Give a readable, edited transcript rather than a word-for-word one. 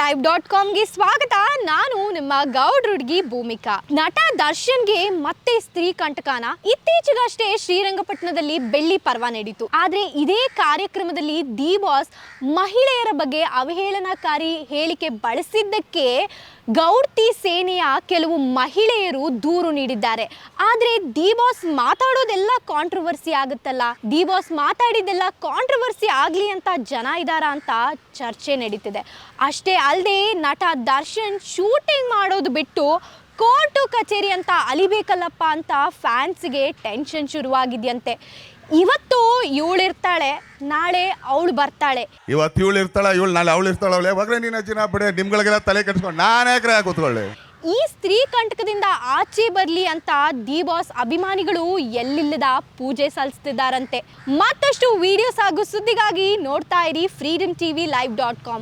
live.comಗೆ ಸ್ವಾಗತ. ನಾನು ನಿಮ್ಮ ಗೌಡ್ ಹುಡುಗಿ ಭೂಮಿಕಾ. ನಟ ದರ್ಶನ್ಗೆ ಮತ್ತೆ ಸ್ತ್ರೀ ಕಂಟಕನ. ಇತ್ತೀಚೆಗಷ್ಟೇ ಶ್ರೀರಂಗಪಟ್ಟಣದಲ್ಲಿ ಬೆಳ್ಳಿ ಪರ್ವ ನಡೆಯಿತು. ಆದ್ರೆ ಇದೇ ಕಾರ್ಯಕ್ರಮದಲ್ಲಿ ದಿ ಬಾಸ್ ಮಹಿಳೆಯರ ಬಗ್ಗೆ ಅವಹೇಳನಕಾರಿ ಹೇಳಿಕೆ ಬಳಸಿದ್ದಕ್ಕೆ ಗೌಡ್ತಿ ಸೇನೆಯ ಕೆಲವು ಮಹಿಳೆಯರು ದೂರು ನೀಡಿದ್ದಾರೆ. ಆದ್ರೆ ದಿ ಬಾಸ್ ಮಾತಾಡೋದೆಲ್ಲ ಕಾಂಟ್ರವರ್ಸಿ ಆಗುತ್ತಲ್ಲ, ದಿ ಬಾಸ್ ಮಾತಾಡಿದ್ದೆಲ್ಲ ಕಾಂಟ್ರವರ್ಸಿ ಆಗ್ಲಿ ಅಂತ ಜನ ಇದಾರ ಅಂತ ಚರ್ಚೆ ನಡೀತಿದೆ. ಅಷ್ಟೇ ಅಲ್ಲದೆ ನಟ ದರ್ಶನ್ ಶೂಟಿಂಗ್ ಮಾಡೋದು ಬಿಟ್ಟು ಕೋರ್ಟು ಕಚೇರಿ ಅಂತ ಅಲಿಬೇಕಲ್ಲಪ್ಪ ಅಂತ ಫ್ಯಾನ್ಸ್ಗೆ ಟೆನ್ಷನ್ ಶುರುವಾಗಿದೆಯಂತೆ. ಇವತ್ತು ಇವಳಿರ್ತಾಳೆ, ನಾಳೆ ಅವಳು ಬರ್ತಾಳೆ. ಇವತ್ತು ಇವಳು ಇರ್ತಾಳ, ಇವಳು ನಾಳೆ ಅವಳು ಇರ್ತಾಳೆ. ಹೋಗ್ರೆ ನೀನು ಅಜ್ಜಿನ ಬಿಡೆ, ನಿಮ್ಗಳಿಗೆಲ್ಲ ತಲೆ ಕೆಡಿಸ್ಕೊಂಡು ನಾನೇ ಕೂತ್ಕೊಳ್ಳಿ. ಈ ಸ್ತ್ರೀ ಕಂಟಕದಿಂದ ಆಚೆ ಬರ್ಲಿ ಅಂತ ದಿ ಬಾಸ್ ಅಭಿಮಾನಿಗಳು ಎಲ್ಲಿಲ್ಲದ ಪೂಜೆ ಸಲ್ಲಿಸ್ತಿದ್ದಾರಂತೆ. ಮತ್ತಷ್ಟು ವಿಡಿಯೋಸ್ ಹಾಗೂ ಸುದ್ದಿಗಾಗಿ ನೋಡ್ತಾ ಇರಿ freedomtvlive.com.